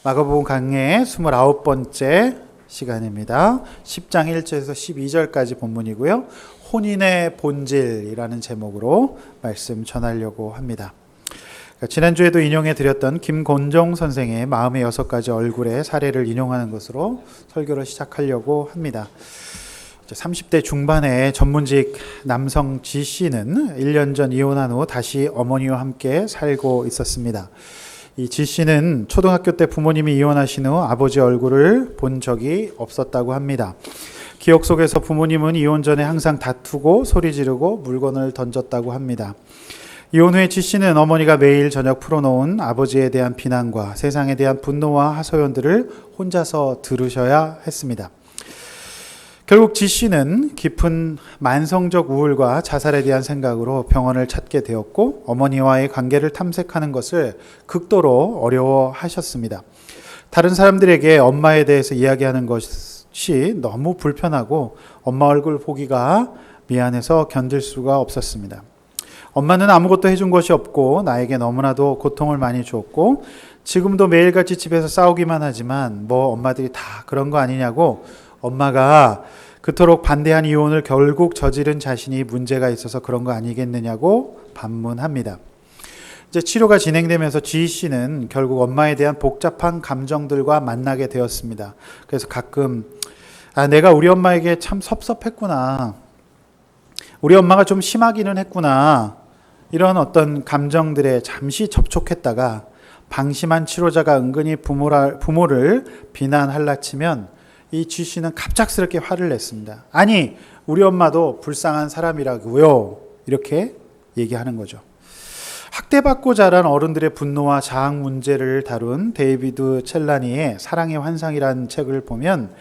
마가복음 강해의 29번째 시간입니다. 10장 1절에서 12절까지 본문이고요. 혼인의 본질이라는 제목으로 말씀 전하려고 합니다. 지난주에도 인용해 드렸던 김곤정 선생의 마음의 6가지 얼굴의 사례를 인용하는 것으로 설교를 시작하려고 합니다. 30대 중반의 전문직 남성 G 씨는 1년 전 이혼한 후 다시 어머니와 함께 살고 있었습니다. 이 G 씨는 초등학교 때 부모님이 이혼하신 후 아버지 얼굴을 본 적이 없었다고 합니다. 기억 속에서 부모님은 이혼 전에 항상 다투고 소리 지르고 물건을 던졌다고 합니다. 이혼 후에 G 씨는 어머니가 매일 저녁 풀어놓은 아버지에 대한 비난과 세상에 대한 분노와 하소연들을 혼자서 들으셔야 했습니다. 결국 G 씨는 깊은 만성적 우울과 자살에 대한 생각으로 병원을 찾게 되었고 어머니와의 관계를 탐색하는 것을 극도로 어려워하셨습니다. 다른 사람들에게 엄마에 대해서 이야기하는 것이 너무 불편하고 엄마 얼굴 보기가 미안해서 견딜 수가 없었습니다. 엄마는 아무것도 해준 것이 없고 나에게 너무나도 고통을 많이 주었고 지금도 매일같이 집에서 싸우기만 하지만 뭐 엄마들이 다 그런 거 아니냐고 엄마가 그토록 반대한 이혼을 결국 저지른 자신이 문제가 있어서 그런 거 아니겠느냐고 반문합니다. 이제 치료가 진행되면서 G 씨는 결국 엄마에 대한 복잡한 감정들과 만나게 되었습니다. 그래서 가끔 내가 우리 엄마에게 참 섭섭했구나. 우리 엄마가 좀 심하기는 했구나. 이런 어떤 감정들에 잠시 접촉했다가 방심한 치료자가 은근히 부모를 비난할라 치면 이 G 씨는 갑작스럽게 화를 냈습니다. 아니, 우리 엄마도 불쌍한 사람이라고요. 이렇게 얘기하는 거죠. 학대받고 자란 어른들의 분노와 자학 문제를 다룬 데이비드 첼라니의 사랑의 환상이라는 책을 보면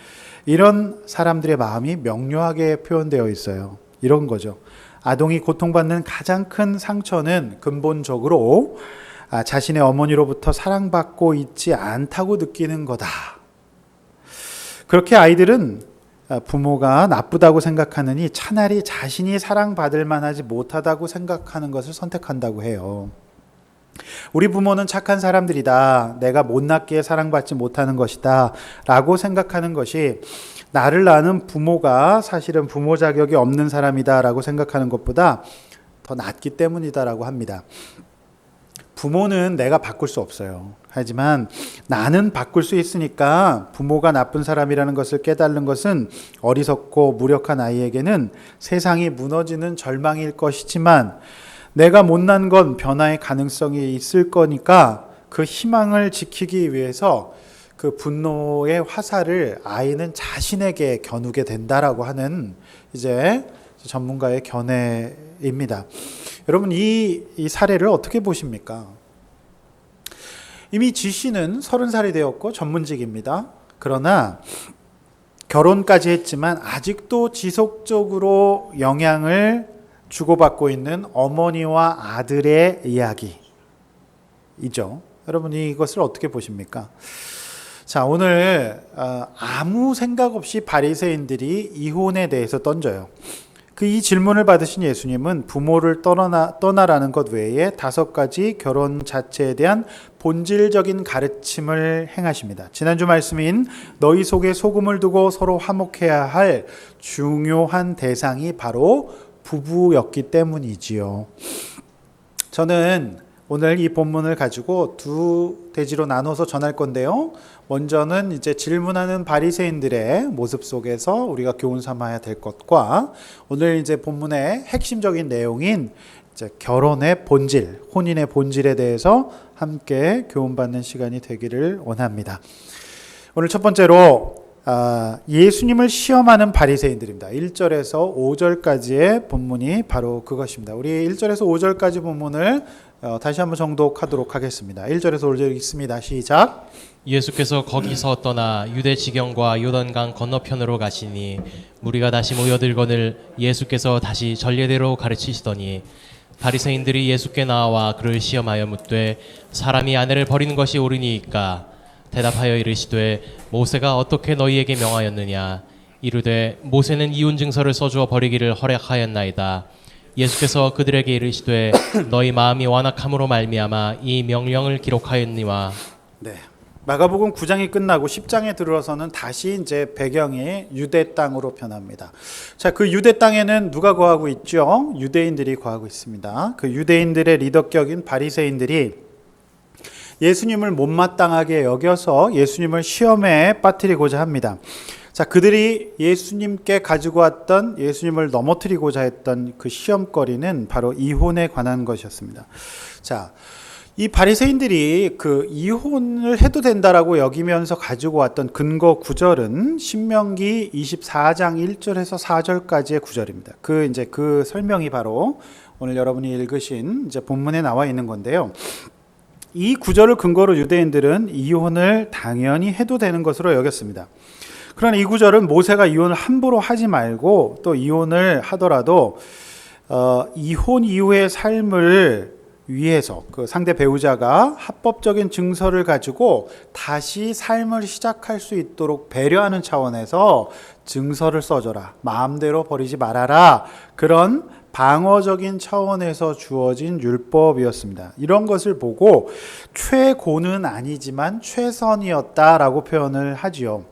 이런 사람들의 마음이 명료하게 표현되어 있어요. 이런 거죠. 아동이 고통받는 가장 큰 상처는 근본적으로 자신의 어머니로부터 사랑받고 있지 않다고 느끼는 거다. 그렇게 아이들은 부모가 나쁘다고 생각하느니 차라리 자신이 사랑받을 만하지 못하다고 생각하는 것을 선택한다고 해요. 우리 부모는 착한 사람들이다. 내가 못났기에 사랑받지 못하는 것이다. 라고 생각하는 것이 나를 낳은 부모가 사실은 부모 자격이 없는 사람이다. 라고 생각하는 것보다 더 낫기 때문이다라고 합니다. 부모는 내가 바꿀 수 없어요. 하지만 나는 바꿀 수 있으니까 부모가 나쁜 사람이라는 것을 깨달는 것은 어리석고 무력한 아이에게는 세상이 무너지는 절망일 것이지만 내가 못난 건 변화의 가능성이 있을 거니까 그 희망을 지키기 위해서 그 분노의 화살을 아이는 자신에게 겨누게 된다라고 하는 이제 전문가의 견해입니다. 여러분 이 사례를 어떻게 보십니까? 이미 G 씨는 30살이 되었고 전문직입니다. 그러나 결혼까지 했지만 아직도 지속적으로 영향을 주고받고 있는 어머니와 아들의 이야기이죠. 여러분 이것을 어떻게 보십니까? 자, 오늘 아무 생각 없이 바리새인들이 이혼에 대해서 던져요. 이 질문을 받으신 예수님은 부모를 떠나라는 것 외에 5가지 결혼 자체에 대한 본질적인 가르침을 행하십니다. 지난주 말씀인 너희 속에 소금을 두고 서로 화목해야 할 중요한 대상이 바로 부부였기 때문이지요. 저는 오늘 이 본문을 가지고 두 대지로 나눠서 전할 건데요. 먼저는 이제 질문하는 바리새인들의 모습 속에서 우리가 교훈 삼아야 될 것과 오늘 이제 본문의 핵심적인 내용인 이제 결혼의 본질, 혼인의 본질에 대해서 함께 교훈받는 시간이 되기를 원합니다. 오늘 첫 번째로 예수님을 시험하는 바리새인들입니다. 1절에서 5절까지의 본문이 바로 그것입니다. 우리 1절에서 5절까지 본문을 다시 한번 정독하도록 하겠습니다. 1절에서 5절 읽습니다. 시작. 예수께서 거기서 떠나 유대 지경과 요단강 건너편으로 가시니 무리가 다시 모여들거늘 예수께서 다시 전례대로 가르치시더니 바리새인들이 예수께 나와 그를 시험하여 묻되 사람이 아내를 버리는 것이 옳으니이까 대답하여 이르시되 모세가 어떻게 너희에게 명하였느냐 이르되 모세는 이혼 증서를 써주어 버리기를 허락하였나이다. 예수께서 그들에게 이르시되 너희 마음이 완악함으로 말미암아 이 명령을 기록하였니와. 네. 마가복음 9장이 끝나고 10장에 들어서는 다시 이제 배경이 유대 땅으로 변합니다. 자, 그 유대 땅에는 누가 거하고 있죠? 유대인들이 거하고 있습니다. 그 유대인들의 리더격인 바리새인들이 예수님을 못마땅하게 여겨서 예수님을 시험에 빠뜨리고자 합니다. 자, 그들이 예수님께 가지고 왔던, 예수님을 넘어뜨리고자 했던 그 시험거리는 바로 이혼에 관한 것이었습니다. 자, 이 바리새인들이 그 이혼을 해도 된다라고 여기면서 가지고 왔던 근거 구절은 신명기 24장 1절에서 4절까지의 구절입니다. 그 설명이 바로 오늘 여러분이 읽으신 이제 본문에 나와 있는 건데요. 이 구절을 근거로 유대인들은 이혼을 당연히 해도 되는 것으로 여겼습니다. 그러나 이 구절은 모세가 이혼을 함부로 하지 말고 또 이혼을 하더라도 이혼 이후의 삶을 위해서 그 상대 배우자가 합법적인 증서를 가지고 다시 삶을 시작할 수 있도록 배려하는 차원에서 증서를 써줘라, 마음대로 버리지 말아라, 그런 방어적인 차원에서 주어진 율법이었습니다. 이런 것을 보고 최고는 아니지만 최선이었다라고 표현을 하지요.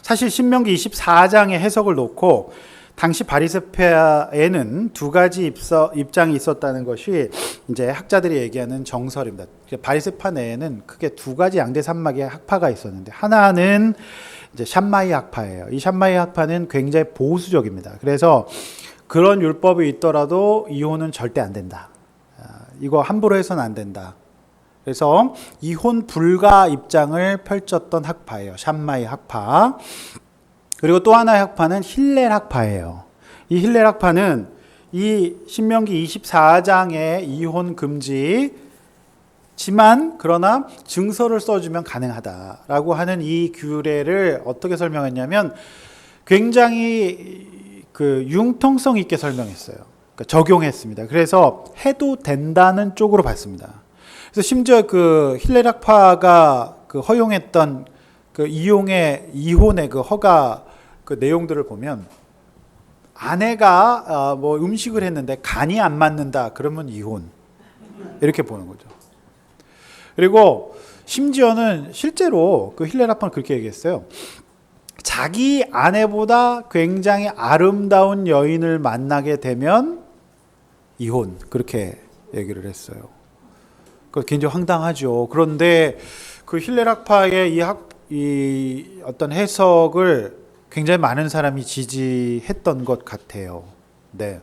사실 신명기 24장의 해석을 놓고 당시 바리새파에는 두 가지 입장이 있었다는 것이 이제 학자들이 얘기하는 정설입니다. 바리새파 내에는 크게 두 가지 양대 산막의 학파가 있었는데, 하나는 이제 샴마이 학파예요. 이 샴마이 학파는 굉장히 보수적입니다. 그래서 그런 율법이 있더라도 이혼은 절대 안 된다. 이거 함부로 해서는 안 된다. 그래서 이혼 불가 입장을 펼쳤던 학파예요. 샴마이 학파. 그리고 또 하나의 학파는 힐렐 학파예요. 이 힐렐 학파는 이 신명기 24장의 이혼 금지지만 그러나 증서를 써주면 가능하다라고 하는 이 규례를 어떻게 설명했냐면 굉장히 그 융통성 있게 설명했어요. 그러니까 적용했습니다. 그래서 해도 된다는 쪽으로 봤습니다. 그래서 심지어 그 힐렐 학파가 그 허용했던 그 이혼의 그 허가 그 내용들을 보면 아내가 뭐 음식을 했는데 간이 안 맞는다 그러면 이혼, 이렇게 보는 거죠. 그리고 심지어는 실제로 그 힐렐 학파는 그렇게 얘기했어요. 자기 아내보다 굉장히 아름다운 여인을 만나게 되면 이혼, 그렇게 얘기를 했어요. 그 굉장히 황당하죠. 그런데 그 힐렐 학파의 이 어떤 해석을 굉장히 많은 사람이 지지했던 것 같아요. 네.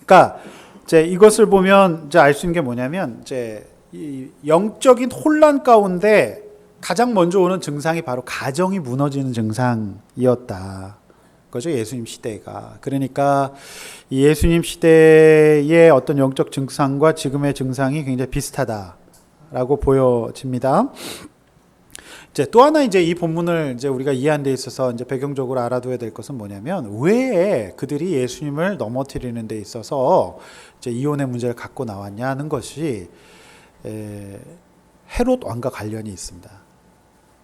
그러니까 이제 이것을 보면 이제 알 수 있는 게 뭐냐면 이제 이 영적인 혼란 가운데 가장 먼저 오는 증상이 바로 가정이 무너지는 증상이었다. 그죠? 예수님 시대가. 그러니까 이 예수님 시대의 어떤 영적 증상과 지금의 증상이 굉장히 비슷하다라고 보여집니다. 이제 또 하나 이제 이 본문을 이제 우리가 이해하는 데 있어서 이제 배경적으로 알아둬야 될 것은 뭐냐면 왜 그들이 예수님을 넘어뜨리는 데 있어서 이제 이혼의 문제를 갖고 나왔냐는 것이 헤롯 왕과 관련이 있습니다.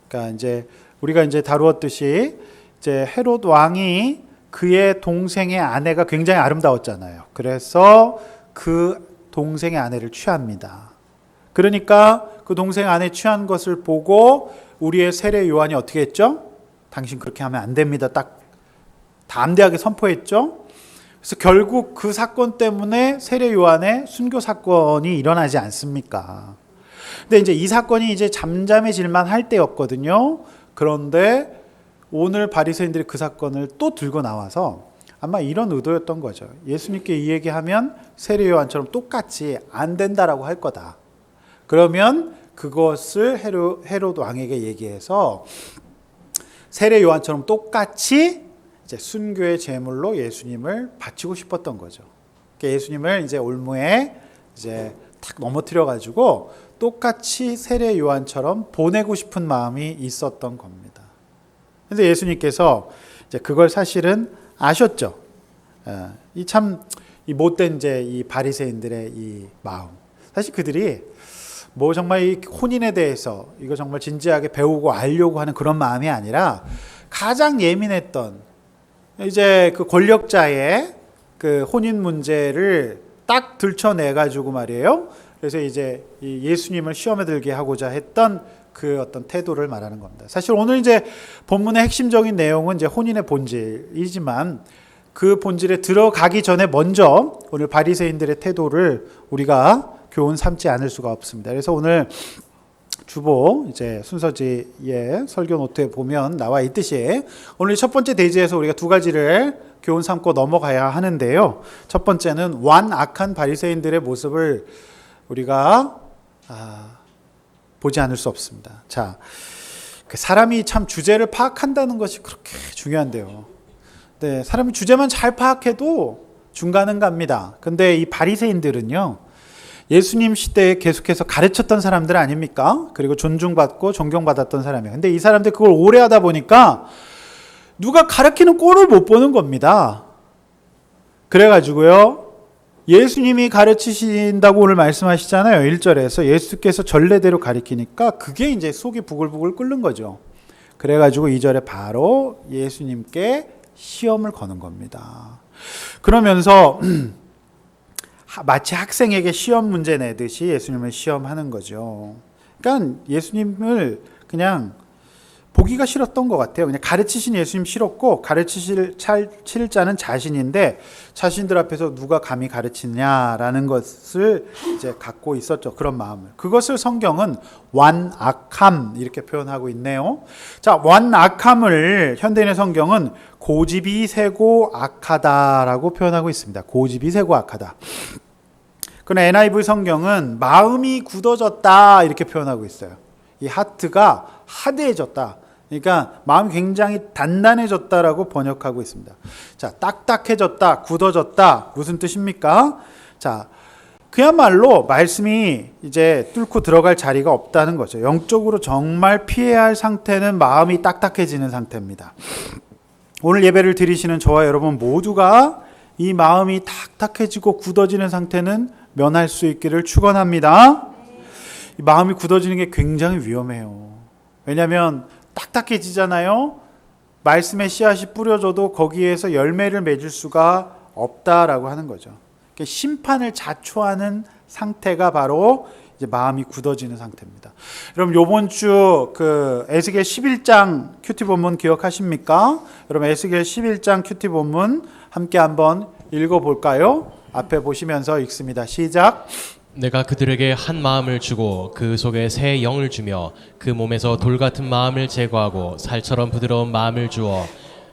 그러니까 이제 우리가 이제 다루었듯이 이제 헤롯 왕이 그의 동생의 아내가 굉장히 아름다웠잖아요. 그래서 그 동생의 아내를 취합니다. 그러니까 그 동생 아내 취한 것을 보고 우리의 세례 요한이 어떻게 했죠? 당신 그렇게 하면 안 됩니다. 딱 담대하게 선포했죠. 그래서 결국 그 사건 때문에 세례 요한의 순교 사건이 일어나지 않습니까? 근데 이제 이 사건이 이제 잠잠해질만 할 때였거든요. 그런데 오늘 바리새인들이 그 사건을 또 들고 나와서 아마 이런 의도였던 거죠. 예수님께 이 얘기하면 세례 요한처럼 똑같이 안 된다라고 할 거다. 그러면 그것을 헤롯 왕에게 얘기해서 세례 요한처럼 똑같이 이제 순교의 제물로 예수님을 바치고 싶었던 거죠. 그러니까 예수님을 이제 올무에 이제 탁 넘어뜨려 가지고 똑같이 세례 요한처럼 보내고 싶은 마음이 있었던 겁니다. 그런데 예수님께서 이제 그걸 사실은 아셨죠. 이 못된 이제 이 바리새인들의 이 마음. 사실 그들이 뭐 정말 이 혼인에 대해서 이거 정말 진지하게 배우고 알려고 하는 그런 마음이 아니라 가장 예민했던 이제 그 권력자의 그 혼인 문제를 딱 들춰내 가지고 말이에요. 그래서 이제 이 예수님을 시험에 들게 하고자 했던 그 어떤 태도를 말하는 겁니다. 사실 오늘 이제 본문의 핵심적인 내용은 이제 혼인의 본질이지만 그 본질에 들어가기 전에 먼저 오늘 바리새인들의 태도를 우리가 교훈 삼지 않을 수가 없습니다. 그래서 오늘 주보 이제 순서지의 설교 노트에 보면 나와 있듯이 오늘 첫 번째 대지에서 우리가 두 가지를 교훈 삼고 넘어가야 하는데요. 첫 번째는 완악한 바리새인들의 모습을 우리가 보지 않을 수 없습니다. 자, 사람이 참 주제를 파악한다는 것이 그렇게 중요한데요. 네, 사람이 주제만 잘 파악해도 중간은 갑니다. 근데 이 바리새인들은요, 예수님 시대에 계속해서 가르쳤던 사람들 아닙니까? 그리고 존중받고 존경받았던 사람이에요. 근데 이 사람들 그걸 오래 하다 보니까 누가 가르치는 꼴을 못 보는 겁니다. 그래가지고요, 예수님이 가르치신다고 오늘 말씀하시잖아요. 1절에서 예수께서 전례대로 가르치니까 그게 이제 속이 부글부글 끓는 거죠. 그래가지고 2절에 바로 예수님께 시험을 거는 겁니다. 그러면서 마치 학생에게 시험 문제 내듯이 예수님을 시험하는 거죠. 그러니까 예수님을 그냥 보기가 싫었던 것 같아요. 그냥 가르치신 예수님 싫었고 가르치실 자는 자신인데 자신들 앞에서 누가 감히 가르치냐라는 것을 이제 갖고 있었죠. 그런 마음을. 그것을 성경은 완악함 이렇게 표현하고 있네요. 자, 완악함을 현대인의 성경은 고집이 세고 악하다라고 표현하고 있습니다. 고집이 세고 악하다. 그러나 NIV 성경은 마음이 굳어졌다 이렇게 표현하고 있어요. 이 하트가 하드해졌다. 그러니까 마음이 굉장히 단단해졌다라고 번역하고 있습니다. 자, 딱딱해졌다, 굳어졌다 무슨 뜻입니까? 자, 그야말로 말씀이 이제 뚫고 들어갈 자리가 없다는 거죠. 영적으로 정말 피해야 할 상태는 마음이 딱딱해지는 상태입니다. 오늘 예배를 드리시는 저와 여러분 모두가 이 마음이 딱딱해지고 굳어지는 상태는 면할 수 있기를 축원합니다. 이 마음이 굳어지는 게 굉장히 위험해요. 왜냐하면 딱딱해지잖아요. 말씀의 씨앗이 뿌려져도 거기에서 열매를 맺을 수가 없다라고 하는 거죠. 그러니까 심판을 자초하는 상태가 바로 이제 마음이 굳어지는 상태입니다. 여러분 이번 주 그 에스겔 11장 큐티 본문 기억하십니까? 여러분 에스겔 11장 큐티 본문 함께 한번 읽어볼까요? 앞에 보시면서 읽습니다. 시작. 내가 그들에게 한 마음을 주고 그 속에 새 영을 주며 그 몸에서 돌 같은 마음을 제거하고 살처럼 부드러운 마음을 주어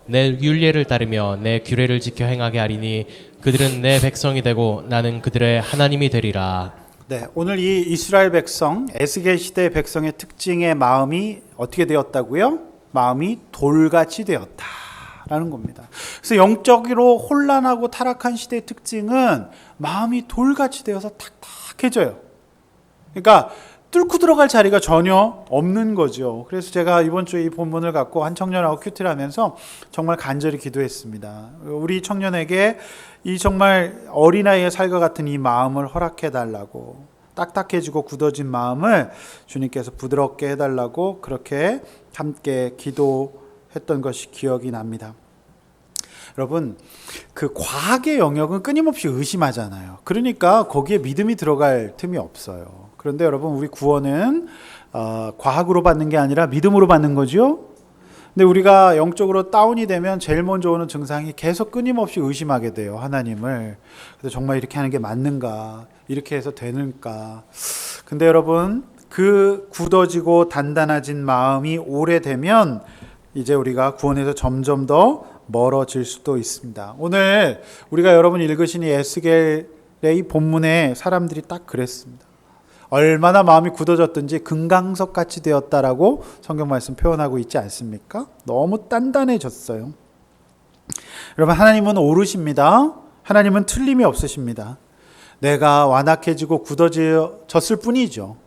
내 율례를 따르며 내 규례를 지켜 행하게 하리니 그들은 내 백성이 되고 나는 그들의 하나님이 되리라. 네, 오늘 이 이스라엘 백성, 에스겔 시대 백성의 특징의 마음이 어떻게 되었다고요? 마음이 돌같이 되었다라는 겁니다. 그래서 영적으로 혼란하고 타락한 시대의 특징은 마음이 돌같이 되어서 탁탁해져요. 그러니까 뚫고 들어갈 자리가 전혀 없는 거죠. 그래서 제가 이번 주에 이 본문을 갖고 한 청년하고 큐티를 하면서 정말 간절히 기도했습니다. 우리 청년에게 이 정말 어린아이의 살과 같은 이 마음을 허락해 달라고, 딱딱해지고 굳어진 마음을 주님께서 부드럽게 해달라고 그렇게 함께 기도했던 것이 기억이 납니다. 여러분, 그 과학의 영역은 끊임없이 의심하잖아요. 그러니까 거기에 믿음이 들어갈 틈이 없어요. 그런데 여러분, 우리 구원은 과학으로 받는 게 아니라 믿음으로 받는 거죠. 근데 우리가 영적으로 다운이 되면 제일 먼저 오는 증상이 계속 끊임없이 의심하게 돼요, 하나님을. 그래서 정말 이렇게 하는 게 맞는가? 이렇게 해서 되는가? 근데 여러분, 그 굳어지고 단단해진 마음이 오래되면 이제 우리가 구원에서 점점 더 멀어질 수도 있습니다. 오늘 우리가 여러분 읽으신 이 에스겔의 이 본문에 사람들이 딱 그랬습니다. 얼마나 마음이 굳어졌든지 금강석 같이 되었다라고 성경 말씀 표현하고 있지 않습니까? 너무 단단해졌어요. 여러분, 하나님은 오르십니다. 하나님은 틀림이 없으십니다. 내가 완악해지고 굳어졌을 뿐이죠.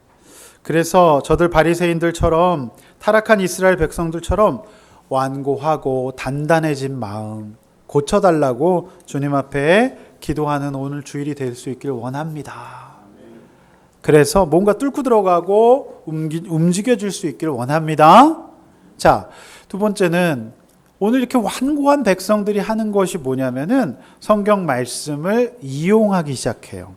그래서 저들 바리새인들처럼 타락한 이스라엘 백성들처럼 완고하고 단단해진 마음 고쳐달라고 주님 앞에 기도하는 오늘 주일이 될 수 있길 원합니다. 그래서 뭔가 뚫고 들어가고 움직여질 수 있기를 원합니다. 자, 두 번째는 오늘 이렇게 완고한 백성들이 하는 것이 뭐냐면은 성경 말씀을 이용하기 시작해요.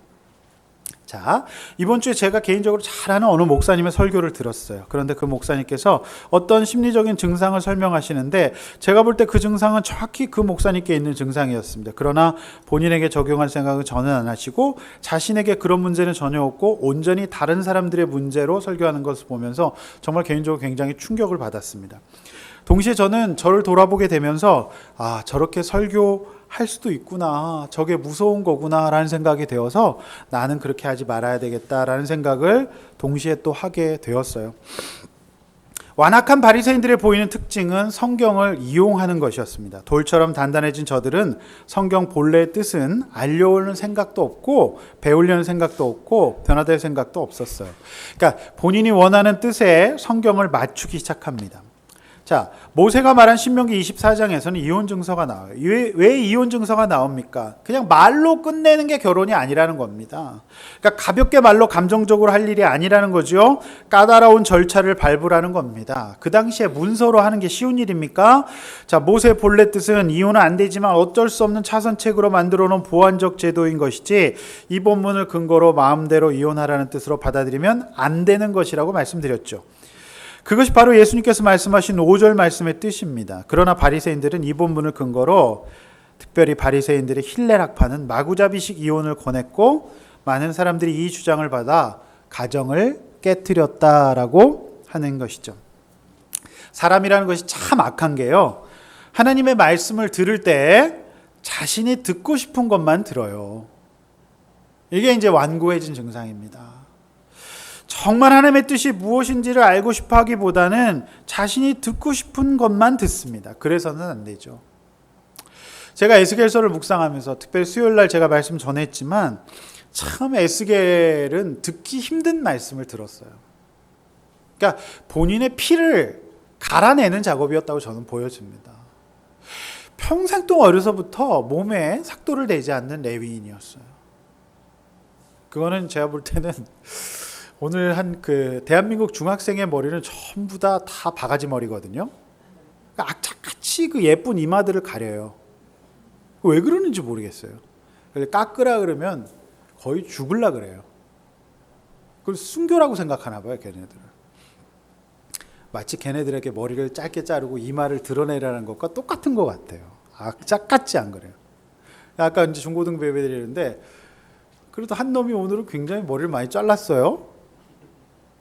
자, 이번 주에 제가 개인적으로 잘 아는 어느 목사님의 설교를 들었어요. 그런데 그 목사님께서 어떤 심리적인 증상을 설명하시는데 제가 볼 때 그 증상은 정확히 그 목사님께 있는 증상이었습니다. 그러나 본인에게 적용할 생각은 전혀 안 하시고 자신에게 그런 문제는 전혀 없고 온전히 다른 사람들의 문제로 설교하는 것을 보면서 정말 개인적으로 굉장히 충격을 받았습니다. 동시에 저는 저를 돌아보게 되면서 저렇게 설교할 수도 있구나, 저게 무서운 거구나 라는 생각이 되어서 나는 그렇게 하지 말아야 되겠다라는 생각을 동시에 또 하게 되었어요. 완악한 바리새인들의 보이는 특징은 성경을 이용하는 것이었습니다. 돌처럼 단단해진 저들은 성경 본래의 뜻은 알려오는 생각도 없고 배우려는 생각도 없고 변화될 생각도 없었어요. 그러니까 본인이 원하는 뜻에 성경을 맞추기 시작합니다. 자, 모세가 말한 신명기 24장에서는 이혼 증서가 나와요. 왜 이혼 증서가 나옵니까? 그냥 말로 끝내는 게 결혼이 아니라는 겁니다. 그러니까 가볍게 말로 감정적으로 할 일이 아니라는 거죠. 까다로운 절차를 밟으라는 겁니다. 그 당시에 문서로 하는 게 쉬운 일입니까? 자, 모세 본래 뜻은 이혼은 안 되지만 어쩔 수 없는 차선책으로 만들어 놓은 보완적 제도인 것이지 이 본문을 근거로 마음대로 이혼하라는 뜻으로 받아들이면 안 되는 것이라고 말씀드렸죠. 그것이 바로 예수님께서 말씀하신 5절 말씀의 뜻입니다. 그러나 바리새인들은 이 본문을 근거로 특별히 바리새인들의 힐렐 학파는 마구잡이식 이혼을 권했고 많은 사람들이 이 주장을 받아 가정을 깨트렸다라고 하는 것이죠. 사람이라는 것이 참 악한 게요. 하나님의 말씀을 들을 때 자신이 듣고 싶은 것만 들어요. 이게 이제 완고해진 증상입니다. 정말 하나님의 뜻이 무엇인지를 알고 싶어 하기보다는 자신이 듣고 싶은 것만 듣습니다. 그래서는 안 되죠. 제가 에스겔서를 묵상하면서 특별히 수요일 날 제가 말씀 전했지만 참 에스겔은 듣기 힘든 말씀을 들었어요. 그러니까 본인의 피를 갈아내는 작업이었다고 저는 보여집니다. 평생 동안 어려서부터 몸에 삭도를 대지 않는 레위인이었어요. 그거는 제가 볼 때는 오늘 한 대한민국 중학생의 머리는 전부 다 바가지 머리거든요. 그러니까 악착같이 그 예쁜 이마들을 가려요. 왜 그러는지 모르겠어요. 깎으라 그러면 거의 죽을라 그래요. 그걸 순교라고 생각하나 봐요, 걔네들은. 마치 걔네들에게 머리를 짧게 자르고 이마를 드러내라는 것과 똑같은 것 같아요. 악착같이 안 그래요. 아까 이제 중고등 베베들이 이러는데 그래도 한 놈이 오늘은 굉장히 머리를 많이 잘랐어요.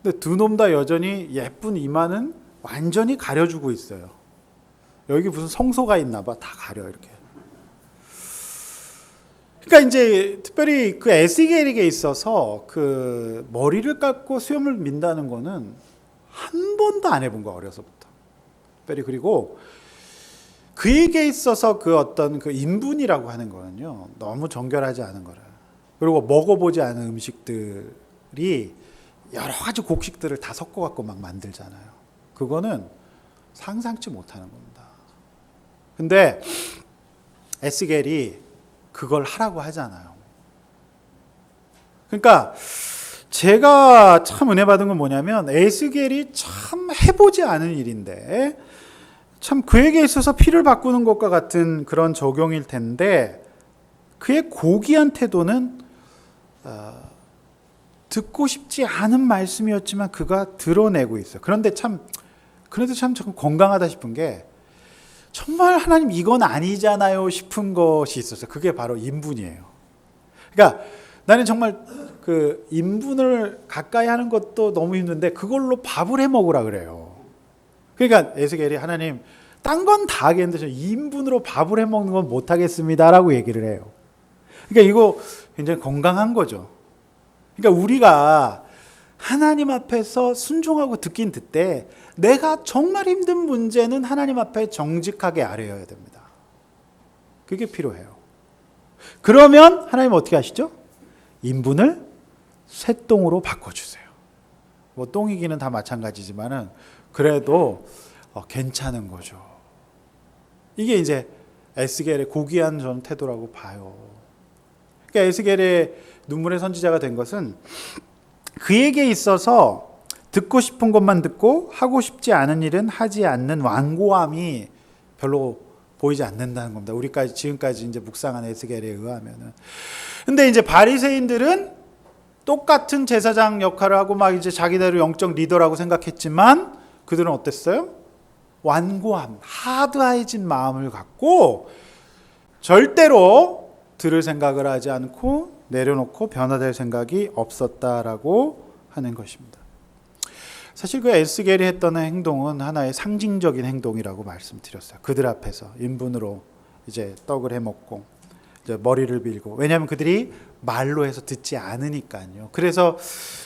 근데 두 놈 다 여전히 예쁜 이마는 완전히 가려주고 있어요. 여기 무슨 성소가 있나 봐. 다 가려 이렇게. 그러니까 이제 특별히 그 에스겔에게 있어서 그 머리를 깎고 수염을 민다는 거는 한 번도 안 해본 거 어려서부터. 특별히 그리고 그에게 있어서 그 어떤 그 인분이라고 하는 거는요 너무 정결하지 않은 거라. 그리고 먹어보지 않은 음식들이 여러 가지 곡식들을 다 섞어갖고 막 만들잖아요. 그거는 상상치 못하는 겁니다. 근데 에스겔이 그걸 하라고 하잖아요. 그러니까 제가 참 은혜 받은 건 뭐냐면 에스겔이 참 해보지 않은 일인데 참 그에게 있어서 피를 바꾸는 것과 같은 그런 적용일 텐데 그의 고귀한 태도는 듣고 싶지 않은 말씀이었지만 그가 드러내고 있어요. 그런데 참 건강하다 싶은 게 정말 하나님 이건 아니잖아요 싶은 것이 있었어요. 그게 바로 인분이에요. 그러니까 나는 정말 그 인분을 가까이 하는 것도 너무 힘든데 그걸로 밥을 해 먹으라 그래요. 그러니까 에스겔이 하나님 딴 건 다 하겠는데 저 인분으로 밥을 해 먹는 건 못 하겠습니다라고 얘기를 해요. 그러니까 이거 굉장히 건강한 거죠. 그러니까 우리가 하나님 앞에서 순종하고 듣긴 듣되 내가 정말 힘든 문제는 하나님 앞에 정직하게 아뢰어야 됩니다. 그게 필요해요. 그러면 하나님 어떻게 하시죠? 인분을 쇠똥으로 바꿔주세요. 뭐 똥이기는 다 마찬가지지만은 그래도 괜찮은 거죠. 이게 이제 에스겔의 고귀한 전 태도라고 봐요. 그러니까 에스겔의 눈물의 선지자가 된 것은 그에게 있어서 듣고 싶은 것만 듣고 하고 싶지 않은 일은 하지 않는 완고함이 별로 보이지 않는다는 겁니다. 지금까지 이제 묵상한 에스겔에 의하면은. 근데 이제 바리새인들은 똑같은 제사장 역할을 하고 막 이제 자기네를 영적 리더라고 생각했지만 그들은 어땠어요? 완고함, 하드해진 마음을 갖고 절대로 들을 생각을 하지 않고 내려놓고 변화될 생각이 없었다라고 하는 것입니다. 사실 그 에스겔이 했던 행동은 하나의 상징적인 행동이라고 말씀드렸어요. 그들 앞에서 인분으로 이제 떡을 해먹고 이제 머리를 빌고, 왜냐하면 그들이 말로 해서 듣지 않으니까요. 그래서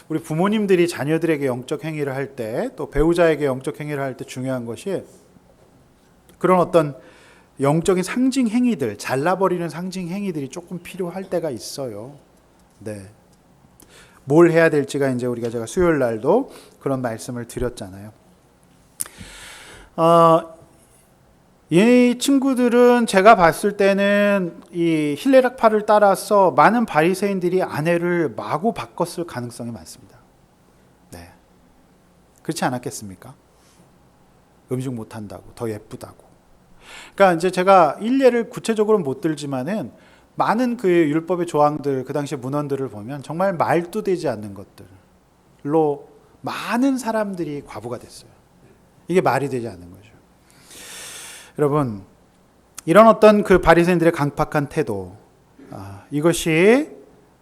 우리 부모님들이 자녀들에게 영적 행위를 할 때, 또 배우자에게 영적 행위를 할 때 중요한 것이 그런 어떤 영적인 상징 행위들, 잘라버리는 상징 행위들이 조금 필요할 때가 있어요. 네. 뭘 해야 될지가 이제 제가 수요일 날도 그런 말씀을 드렸잖아요. 이 친구들은 제가 봤을 때는 이 힐레락파를 따라서 많은 바리새인들이 아내를 마구 바꿨을 가능성이 많습니다. 네. 그렇지 않았겠습니까? 음식 못한다고, 더 예쁘다고. 그러니까 이제 제가 일례를 구체적으로 못 들지만은 많은 그 율법의 조항들, 그 당시 문헌들을 보면 정말 말도 되지 않는 것들로 많은 사람들이 과부가 됐어요. 이게 말이 되지 않는 거죠. 여러분, 이런 어떤 그 바리새인들의 강팍한 태도, 이것이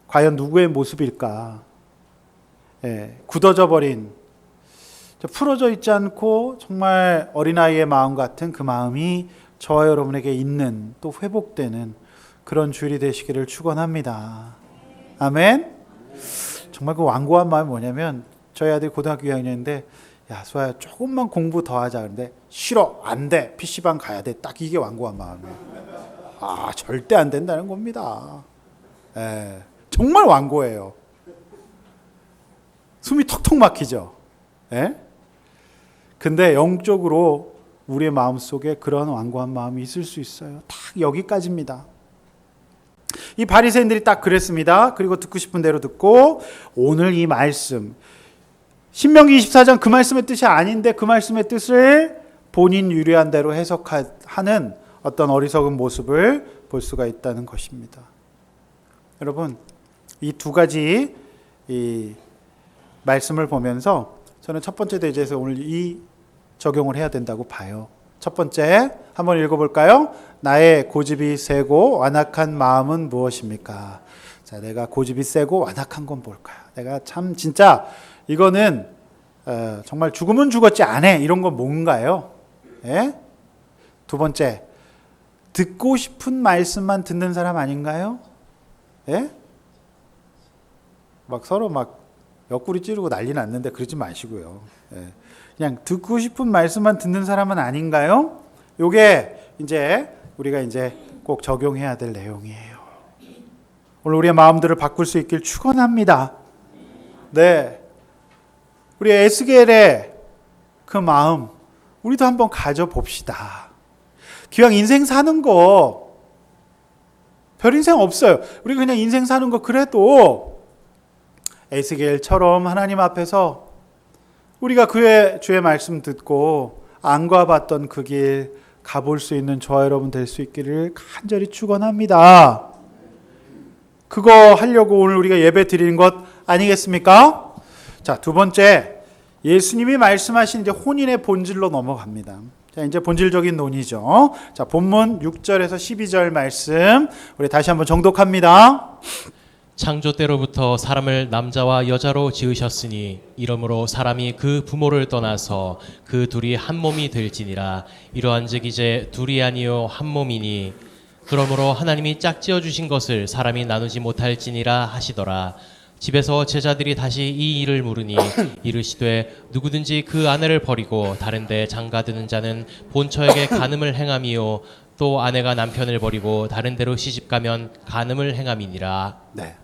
과연 누구의 모습일까? 굳어져 버린, 풀어져 있지 않고 정말 어린아이의 마음 같은 그 마음이 저와 여러분에게 있는, 또 회복되는 그런 주일이 되시기를 축원합니다. 아멘. 정말 그 완고한 마음이 뭐냐면, 저희 아들이 고등학교 2학년인데 야, 수아야, 조금만 공부 더 하자. 그런데 싫어, 안 돼, PC방 가야 돼. 딱 이게 완고한 마음이에요. 절대 안 된다는 겁니다. 정말 완고해요. 숨이 턱턱 막히죠. 근데 영적으로 우리의 마음속에 그런 완고한 마음이 있을 수 있어요. 딱 여기까지입니다. 이 바리새인들이 딱 그랬습니다. 그리고 듣고 싶은 대로 듣고, 오늘 이 말씀, 신명기 24장 그 말씀의 뜻이 아닌데 그 말씀의 뜻을 본인 유리한 대로 해석하는 어떤 어리석은 모습을 볼 수가 있다는 것입니다. 여러분, 이 두 가지 이 말씀을 보면서 저는 첫 번째 대제에서 오늘 이 적용을 해야 된다고 봐요. 첫 번째, 한번 읽어볼까요? 나의 고집이 세고 완악한 마음은 무엇입니까? 자, 내가 고집이 세고 완악한 건 뭘까요? 내가 참 진짜 이거는 정말 죽으면 죽었지 안 해. 이런 건 뭔가요? 두 번째, 듣고 싶은 말씀만 듣는 사람 아닌가요? 막 서로 막 옆구리 찌르고 난리 났는데 그러지 마시고요. 그냥 듣고 싶은 말씀만 듣는 사람은 아닌가요? 요게 이제 우리가 이제 꼭 적용해야 될 내용이에요. 오늘 우리의 마음들을 바꿀 수 있길 축원합니다. 네. 우리 에스겔의 그 마음, 우리도 한번 가져봅시다. 기왕 인생 사는 거, 별 인생 없어요. 우리가 그냥 인생 사는 거 그래도 에스겔처럼 하나님 앞에서 우리가 그의 주의 말씀 듣고 안 가봤던 그 길 가볼 수 있는 저와 여러분 될 수 있기를 간절히 축원합니다. 그거 하려고 오늘 우리가 예배 드리는 것 아니겠습니까? 자, 두 번째, 예수님이 말씀하신 이제 혼인의 본질로 넘어갑니다. 자, 이제 본질적인 논의죠. 자, 본문 6절에서 12절 말씀 우리 다시 한번 정독합니다. 창조 때로부터 사람을 남자와 여자로 지으셨으니 이러므로 사람이 그 부모를 떠나서 그 둘이 한 몸이 될지니라. 이러한즉 이제 둘이 아니요 한 몸이니 그러므로 하나님이 짝지어 주신 것을 사람이 나누지 못할지니라 하시더라. 집에서 제자들이 다시 이 일을 물으니 이르시되 누구든지 그 아내를 버리고 다른 데 장가드는 자는 본처에게 간음을 행함이요 또 아내가 남편을 버리고 다른 데로 시집가면 간음을 행함이니라. 네.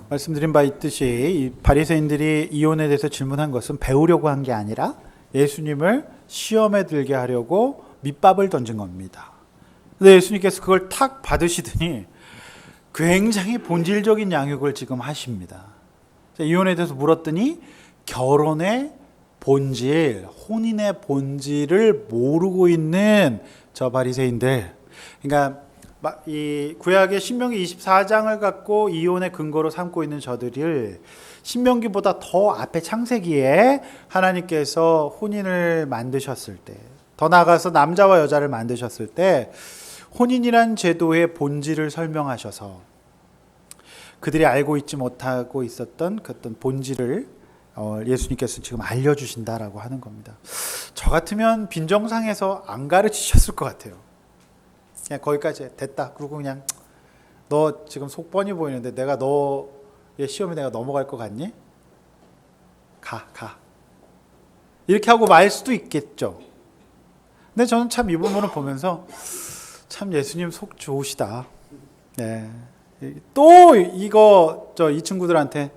말씀드린 바 있듯이 이 바리새인들이 이혼에 대해서 질문한 것은 배우려고 한 게 아니라 예수님을 시험에 들게 하려고 밑밥을 던진 겁니다. 근데 예수님께서 그걸 탁 받으시더니 굉장히 본질적인 양육을 지금 하십니다. 이혼에 대해서 물었더니 결혼의 본질, 혼인의 본질을 모르고 있는 저 바리새인들. 그러니까 이 구약의 신명기 24장을 갖고 이혼의 근거로 삼고 있는 저들을 신명기보다 더 앞에 창세기에 하나님께서 혼인을 만드셨을 때, 더 나아가서 남자와 여자를 만드셨을 때 혼인이란 제도의 본질을 설명하셔서 그들이 알고 있지 못하고 있었던 그 어떤 본질을 예수님께서 지금 알려주신다라고 하는 겁니다. 저 같으면 빈정상에서 안 가르치셨을 것 같아요. 그냥 거기까지 됐다. 그리고 그냥 너 지금 속 뻔히 보이는데 내가 너의 시험에 내가 넘어갈 것 같니? 가. 이렇게 하고 말 수도 있겠죠. 근데 저는 참 이 부분을 보면서 참 예수님 속 좋으시다. 네. 또 이거 이 친구들한테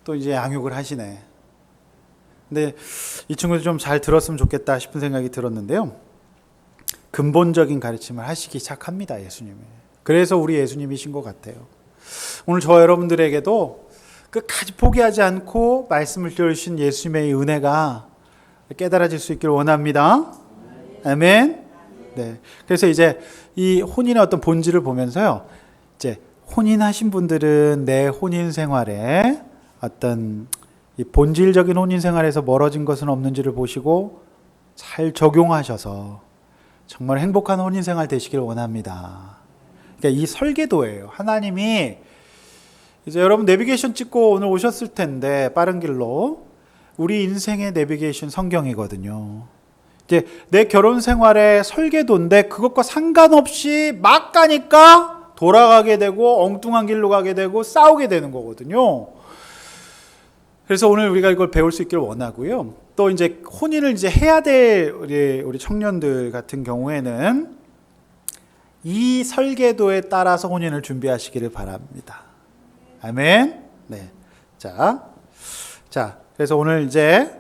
또 이제 양육을 하시네. 근데 이 친구들 좀 잘 들었으면 좋겠다 싶은 생각이 들었는데요. 근본적인 가르침을 하시기 시작합니다, 예수님이. 그래서 우리 예수님이신 것 같아요. 오늘 저 여러분들에게도 끝까지 포기하지 않고 말씀을 들으신 예수님의 은혜가 깨달아질 수 있기를 원합니다. 아멘. 네. 그래서 이제 이 혼인의 어떤 본질을 보면서요, 이제 혼인하신 분들은 내 혼인 생활에 어떤 이 본질적인 혼인 생활에서 멀어진 것은 없는지를 보시고 잘 적용하셔서 정말 행복한 혼인 생활 되시기를 원합니다. 그러니까 이 설계도예요. 하나님이 이제 여러분 내비게이션 찍고 오늘 오셨을 텐데 빠른 길로 우리 인생의 내비게이션 성경이거든요. 이제 내 결혼 생활의 설계도인데 그것과 상관없이 막 가니까 돌아가게 되고 엉뚱한 길로 가게 되고 싸우게 되는 거거든요. 그래서 오늘 우리가 이걸 배울 수 있기를 원하고요. 또 이제 혼인을 이제 해야 될 우리 청년들 같은 경우에는 이 설계도에 따라서 혼인을 준비하시기를 바랍니다. 아멘. 네. 자, 그래서 오늘 이제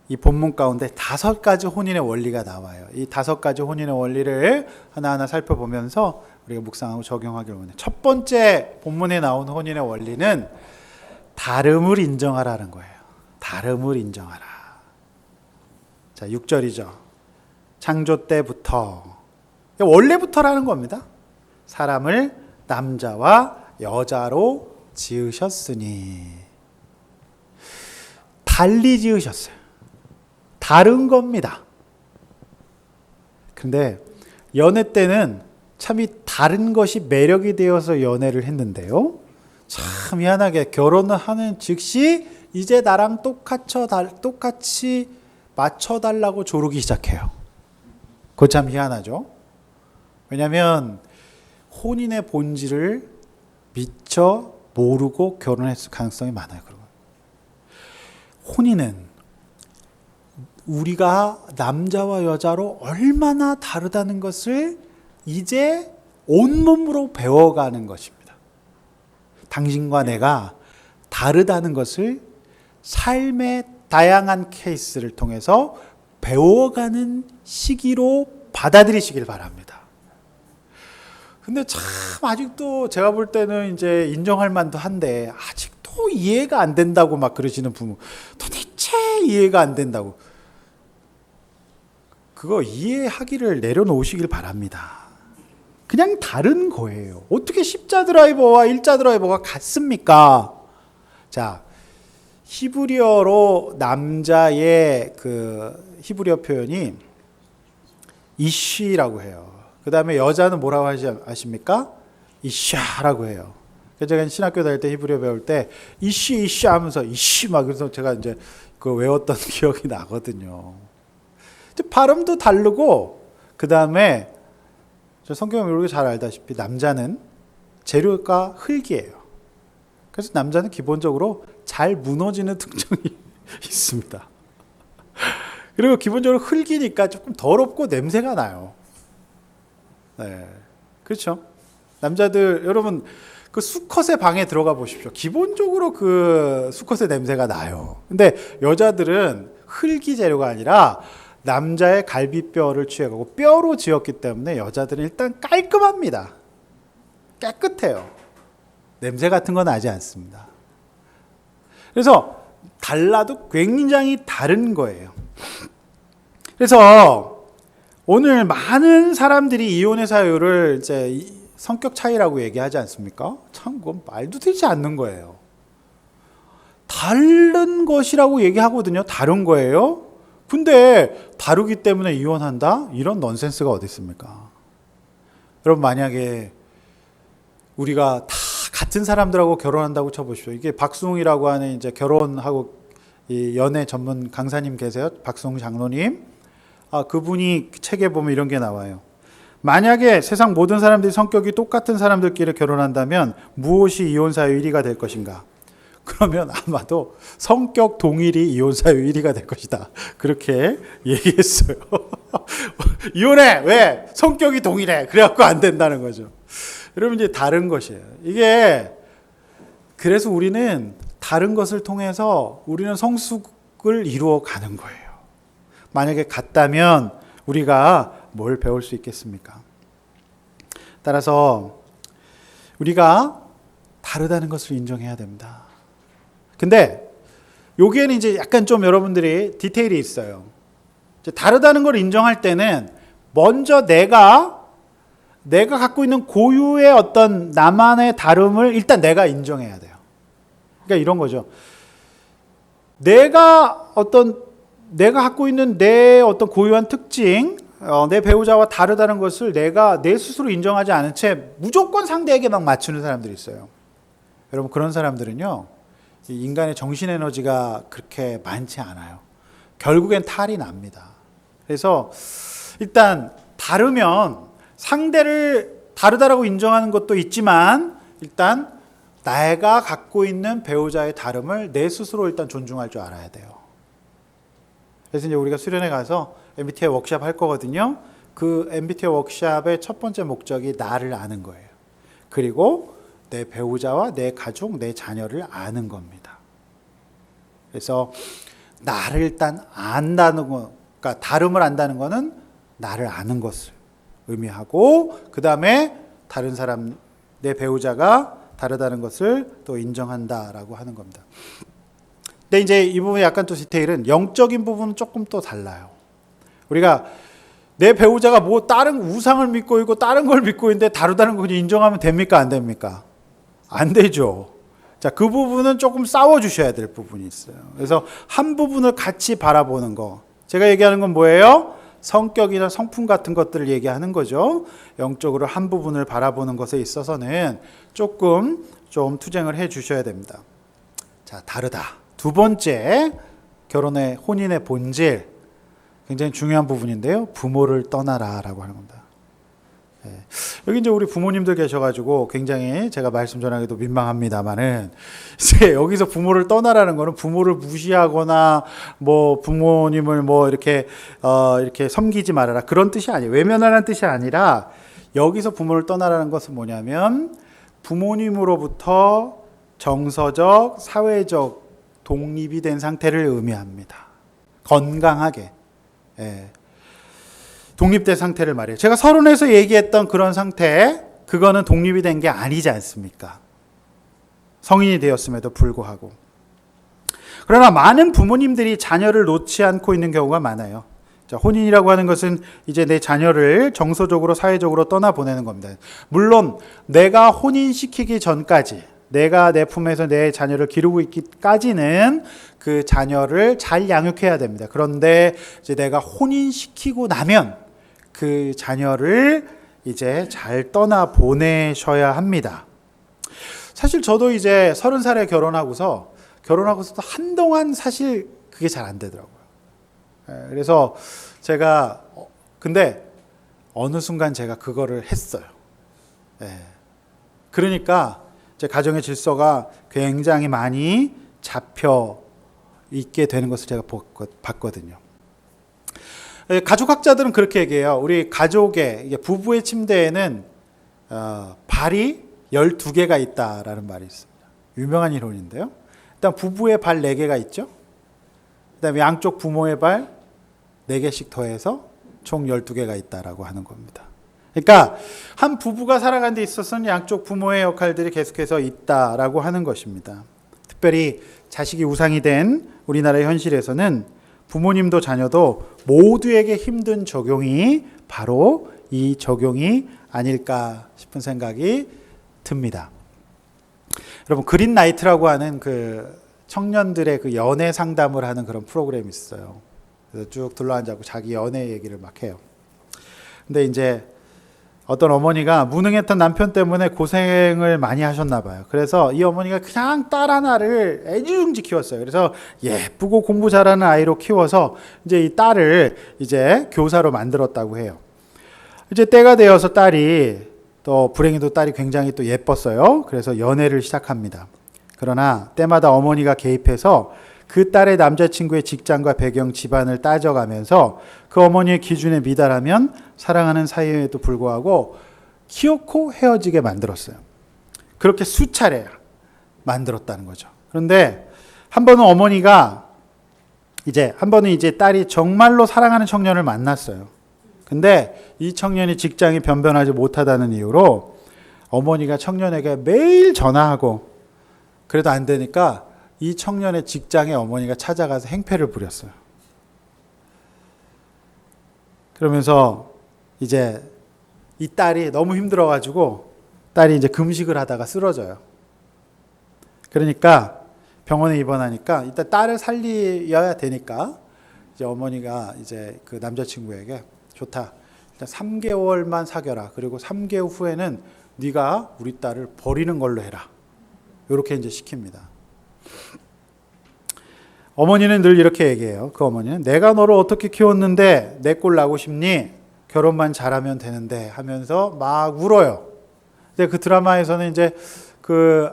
이 본문 가운데 5가지 혼인의 원리가 나와요. 이 5가지 혼인의 원리를 하나하나 살펴보면서 우리가 묵상하고 적용하기를 원해요. 첫 번째 본문에 나온 혼인의 원리는 다름을 인정하라는 거예요. 다름을 인정하라. 자, 6절이죠. 창조 때부터, 원래부터라는 겁니다. 사람을 남자와 여자로 지으셨으니. 달리 지으셨어요. 다른 겁니다. 근데 연애 때는 참 이 다른 것이 매력이 되어서 연애를 했는데요. 참 희한하게 결혼을 하는 즉시 이제 나랑 똑같이 맞춰달라고 조르기 시작해요. 그거 참 희한하죠. 왜냐하면 혼인의 본질을 미처 모르고 결혼했을 가능성이 많아요. 혼인은 우리가 남자와 여자로 얼마나 다르다는 것을 이제 온몸으로 배워가는 것입니다. 당신과 내가 다르다는 것을 삶의 다양한 케이스를 통해서 배워가는 시기로 받아들이시길 바랍니다. 근데 참 아직도 제가 볼 때는 이제 인정할 만도 한데 아직도 이해가 안 된다고 막 그러시는 부모, 도대체 이해가 안 된다고. 그거 이해하기를 내려놓으시길 바랍니다. 그냥 다른 거예요. 어떻게 십자 드라이버와 일자 드라이버가 같습니까? 자, 히브리어로 남자의 그 히브리어 표현이 이쉬라고 해요. 그 다음에 여자는 뭐라고 아십니까? 이샤라고 해요. 그래서 제가 신학교 다닐 때 히브리어 배울 때 이쉬 하면서 이쉬 막 그래서 제가 이제 그 외웠던 기억이 나거든요. 발음도 다르고 그 다음에 저 성경을 이렇게 잘 알다시피 남자는 재료가 흙이에요. 그래서 남자는 기본적으로 잘 무너지는 특징이 있습니다. 그리고 기본적으로 흙이니까 조금 더럽고 냄새가 나요. 네, 그렇죠. 남자들 여러분 그 수컷의 방에 들어가 보십시오. 기본적으로 그 수컷의 냄새가 나요. 근데 여자들은 흙이 재료가 아니라 남자의 갈비뼈를 취해가고 뼈로 지었기 때문에 여자들은 일단 깔끔합니다. 깨끗해요. 냄새 같은 건 나지 않습니다. 그래서 달라도 굉장히 다른 거예요. 그래서 오늘 많은 사람들이 이혼의 사유를 이제 성격 차이라고 얘기하지 않습니까? 참 그건 말도 되지 않는 거예요. 다른 것이라고 얘기하거든요. 다른 거예요. 근데 다르기 때문에 이혼한다? 이런 넌센스가 어디 있습니까? 여러분, 만약에 우리가 다 같은 사람들하고 결혼한다고 쳐보십시오. 이게 박수홍이라고 하는 이제 결혼하고 이 연애 전문 강사님 계세요. 박수홍 장로님. 그분이 책에 보면 이런 게 나와요. 만약에 세상 모든 사람들이 성격이 똑같은 사람들끼리 결혼한다면 무엇이 이혼 사유 1위가 될 것인가? 그러면 아마도 성격 동일이 이혼 사유 1위가 될 것이다. 그렇게 얘기했어요. 이혼해! 왜? 성격이 동일해. 그래갖고 안 된다는 거죠. 여러분, 이제 다른 것이에요. 이게, 그래서 우리는 다른 것을 통해서 우리는 성숙을 이루어 가는 거예요. 만약에 같다면 우리가 뭘 배울 수 있겠습니까? 따라서 우리가 다르다는 것을 인정해야 됩니다. 근데 여기에는 이제 약간 좀 여러분들이 디테일이 있어요. 이제 다르다는 걸 인정할 때는 먼저 내가 갖고 있는 고유의 어떤 나만의 다름을 일단 내가 인정해야 돼요. 그러니까 이런 거죠. 내가 갖고 있는 내 어떤 고유한 특징, 내 배우자와 다르다는 것을 내가 내 스스로 인정하지 않은 채 무조건 상대에게 막 맞추는 사람들이 있어요. 여러분, 그런 사람들은요, 인간의 정신 에너지가 그렇게 많지 않아요. 결국엔 탈이 납니다. 그래서 일단 다르면 상대를 다르다라고 인정하는 것도 있지만 일단 내가 갖고 있는 배우자의 다름을 내 스스로 일단 존중할 줄 알아야 돼요. 그래서 이제 우리가 수련회 가서 MBTI 워크샵 할 거거든요. 그 MBTI 워크샵의 첫 번째 목적이 나를 아는 거예요. 그리고 내 배우자와 내 가족, 내 자녀를 아는 겁니다. 그래서 나를 일단 안다는 거, 그러니까 다름을 안다는 거는 나를 아는 것을 의미하고, 그 다음에 다른 사람, 내 배우자가 다르다는 것을 또 인정한다라고 하는 겁니다. 근데 이제 이 부분이 약간 또 디테일은 영적인 부분은 조금 또 달라요. 우리가 내 배우자가 뭐 다른 우상을 믿고 있고 다른 걸 믿고 있는데 다르다는 거 그냥 인정하면 됩니까? 안 됩니까? 안 되죠. 자, 그 부분은 조금 싸워주셔야 될 부분이 있어요. 그래서 한 부분을 같이 바라보는 거. 제가 얘기하는 건 뭐예요? 성격이나 성품 같은 것들을 얘기하는 거죠. 영적으로 한 부분을 바라보는 것에 있어서는 조금 좀 투쟁을 해 주셔야 됩니다. 자, 다르다. 두 번째, 결혼의 혼인의 본질. 굉장히 중요한 부분인데요. 부모를 떠나라라고 하는 겁니다. 네. 여기 이제 우리 부모님들 계셔가지고 굉장히 제가 말씀 전하기도 민망합니다만은, 이제 여기서 부모를 떠나라는 거는 부모를 무시하거나 뭐 부모님을 뭐 이렇게 섬기지 말아라 그런 뜻이 아니에요. 외면하라는 뜻이 아니라 여기서 부모를 떠나라는 것은 뭐냐면 부모님으로부터 정서적, 사회적 독립이 된 상태를 의미합니다. 건강하게. 예. 독립된 상태를 말해요. 제가 서론에서 얘기했던 그런 상태, 그거는 독립이 된 게 아니지 않습니까? 성인이 되었음에도 불구하고. 그러나 많은 부모님들이 자녀를 놓지 않고 있는 경우가 많아요. 자, 혼인이라고 하는 것은 이제 내 자녀를 정서적으로, 사회적으로 떠나보내는 겁니다. 물론 내가 혼인시키기 전까지, 내가 내 품에서 내 자녀를 기르고 있기까지는 그 자녀를 잘 양육해야 됩니다. 그런데 이제 내가 혼인시키고 나면 그 자녀를 이제 잘 떠나 보내셔야 합니다. 사실 저도 이제 30살에 결혼하고서도 한동안 사실 그게 잘 안 되더라고요. 그래서 제가 근데 어느 순간 제가 그거를 했어요. 그러니까 제 가정의 질서가 굉장히 많이 잡혀 있게 되는 것을 제가 봤거든요. 가족학자들은 그렇게 얘기해요. 우리 가족의 부부의 침대에는 발이 12개가 있다라는 말이 있습니다. 유명한 이론인데요. 일단 부부의 발 4개가 있죠. 그다음에 양쪽 부모의 발 4개씩 더해서 총 12개가 있다라고 하는 겁니다. 그러니까 한 부부가 살아가는 데 있어서는 양쪽 부모의 역할들이 계속해서 있다라고 하는 것입니다. 특별히 자식이 우상이 된 우리나라의 현실에서는 부모님도 자녀도 모두에게 힘든 적용이 바로 이 적용이 아닐까 싶은 생각이 듭니다. 여러분, 그린라이트라고 하는 그 청년들의 그 연애 상담을 하는 그런 프로그램이 있어요. 그래서 쭉 둘러앉아고 자기 연애 얘기를 막 해요. 근데 이제 어떤 어머니가 무능했던 남편 때문에 고생을 많이 하셨나 봐요. 그래서 이 어머니가 그냥 딸 하나를 애지중지 키웠어요. 그래서 예쁘고 공부 잘하는 아이로 키워서 이제 이 딸을 이제 교사로 만들었다고 해요. 이제 때가 되어서 딸이 또 불행히도 딸이 굉장히 또 예뻤어요. 그래서 연애를 시작합니다. 그러나 때마다 어머니가 개입해서 그 딸의 남자친구의 직장과 배경, 집안을 따져가면서 그 어머니의 기준에 미달하면 사랑하는 사이에도 불구하고 기어코 헤어지게 만들었어요. 그렇게 수차례 만들었다는 거죠. 그런데 한 번은 이제 딸이 정말로 사랑하는 청년을 만났어요. 근데 이 청년이 직장이 변변하지 못하다는 이유로 어머니가 청년에게 매일 전화하고 그래도 안 되니까 이 청년의 직장에 어머니가 찾아가서 행패를 부렸어요. 그러면서 이제 이 딸이 너무 힘들어가지고 딸이 이제 금식을 하다가 쓰러져요. 그러니까 병원에 입원하니까 일단 딸을 살려야 되니까 이제 어머니가 이제 그 남자친구에게 좋다. 일단 3개월만 사겨라. 그리고 3개월 후에는 네가 우리 딸을 버리는 걸로 해라. 이렇게 이제 시킵니다. 어머니는 늘 이렇게 얘기해요. 그 어머니는 내가 너를 어떻게 키웠는데 내 꼴 나고 싶니? 결혼만 잘하면 되는데 하면서 막 울어요. 근데 그 드라마에서는 이제 그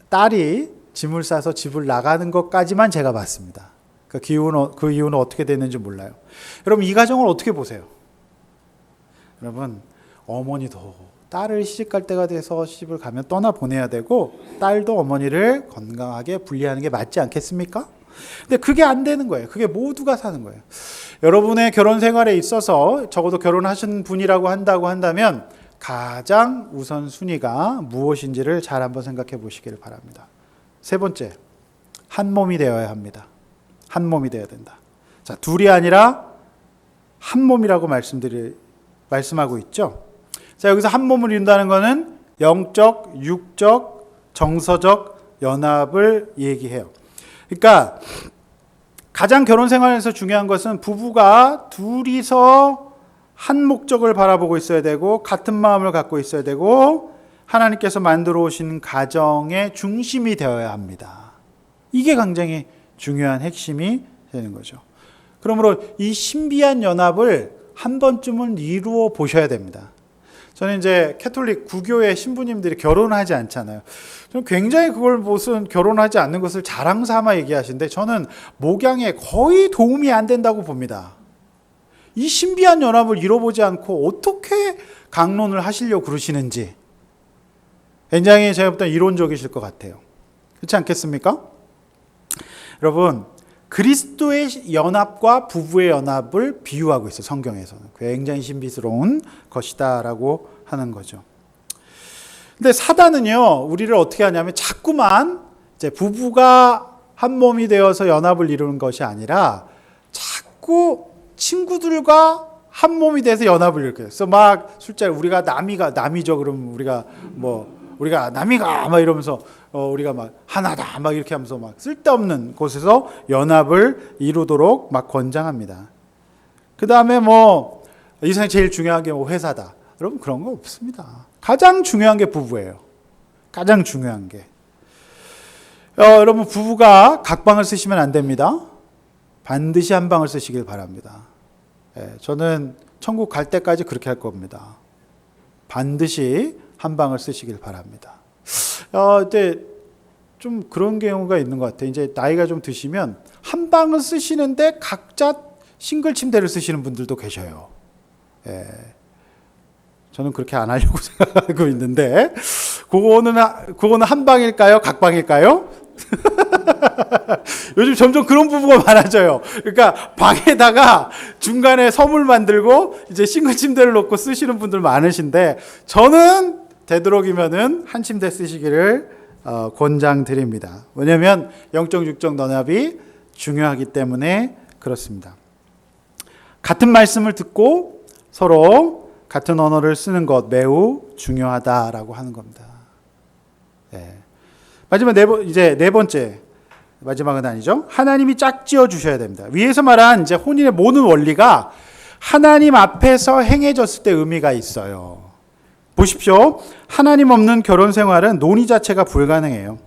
딸이 짐을 싸서 집을 나가는 것까지만 제가 봤습니다. 그 이유는 어떻게 됐는지 몰라요. 여러분, 이 가정을 어떻게 보세요? 여러분, 어머니도 딸을 시집갈 때가 돼서 시집을 가면 떠나보내야 되고 딸도 어머니를 건강하게 분리하는 게 맞지 않겠습니까? 근데 그게 안 되는 거예요. 그게 모두가 사는 거예요. 여러분의 결혼 생활에 있어서 적어도 결혼하신 분이라고 한다면 가장 우선순위가 무엇인지를 잘 한번 생각해 보시기를 바랍니다. 세 번째, 한 몸이 되어야 합니다. 한 몸이 되어야 된다. 자, 둘이 아니라 한 몸이라고 말씀하고 있죠. 자, 여기서 한 몸을 이룬다는 것은 영적, 육적, 정서적 연합을 얘기해요. 그러니까 가장 결혼 생활에서 중요한 것은 부부가 둘이서 한 목적을 바라보고 있어야 되고 같은 마음을 갖고 있어야 되고 하나님께서 만들어 오신 가정의 중심이 되어야 합니다. 이게 굉장히 중요한 핵심이 되는 거죠. 그러므로 이 신비한 연합을 한 번쯤은 이루어 보셔야 됩니다. 저는 이제 캐톨릭 구교의 신부님들이 결혼하지 않잖아요. 저는 굉장히 그걸 무슨 결혼하지 않는 것을 자랑 삼아 얘기하시는데 저는 목양에 거의 도움이 안 된다고 봅니다. 이 신비한 연합을 이뤄보지 않고 어떻게 강론을 하시려고 그러시는지 굉장히 제가 볼 때 이론적이실 것 같아요. 그렇지 않겠습니까? 여러분, 그리스도의 연합과 부부의 연합을 비유하고 있어요. 성경에서는. 굉장히 신비스러운 것이다라고 하는 거죠. 근데 사단은요, 우리를 어떻게 하냐면 자꾸만 이제 부부가 한 몸이 되어서 연합을 이루는 것이 아니라 자꾸 친구들과 한 몸이 돼서 연합을 이루게 해요. 그래서 막 술자리 우리가 남이죠. 그러면 우리가 남이가 막 이러면서 우리가 막 하나다 막 이렇게 하면서 막 쓸데없는 곳에서 연합을 이루도록 막 권장합니다. 그 다음에 이 세상에 제일 중요한 게 회사다. 여러분, 그런 거 없습니다. 가장 중요한 게 부부예요. 가장 중요한 게. 여러분, 부부가 각방을 쓰시면 안 됩니다. 반드시 한 방을 쓰시길 바랍니다. 저는 천국 갈 때까지 그렇게 할 겁니다. 반드시 한 방을 쓰시길 바랍니다. 이제 좀 그런 경우가 있는 것 같아요. 이제 나이가 좀 드시면 한 방을 쓰시는데 각자 싱글 침대를 쓰시는 분들도 계셔요. 저는 그렇게 안 하려고 생각하고 있는데 그거는 한 방일까요? 각방일까요? 요즘 점점 그런 부부가 많아져요. 그러니까 방에다가 중간에 섬을 만들고 이제 싱글 침대를 놓고 쓰시는 분들 많으신데 저는 되도록이면은 한 침대 쓰시기를 권장드립니다. 왜냐하면 영적 육적 연합이 중요하기 때문에 그렇습니다. 같은 말씀을 듣고 서로 같은 언어를 쓰는 것 매우 중요하다라고 하는 겁니다. 네. 마지막 네 번째, 마지막은 아니죠. 하나님이 짝지어 주셔야 됩니다. 위에서 말한 이제 혼인의 모든 원리가 하나님 앞에서 행해졌을 때 의미가 있어요. 보십시오. 하나님 없는 결혼 생활은 논의 자체가 불가능해요.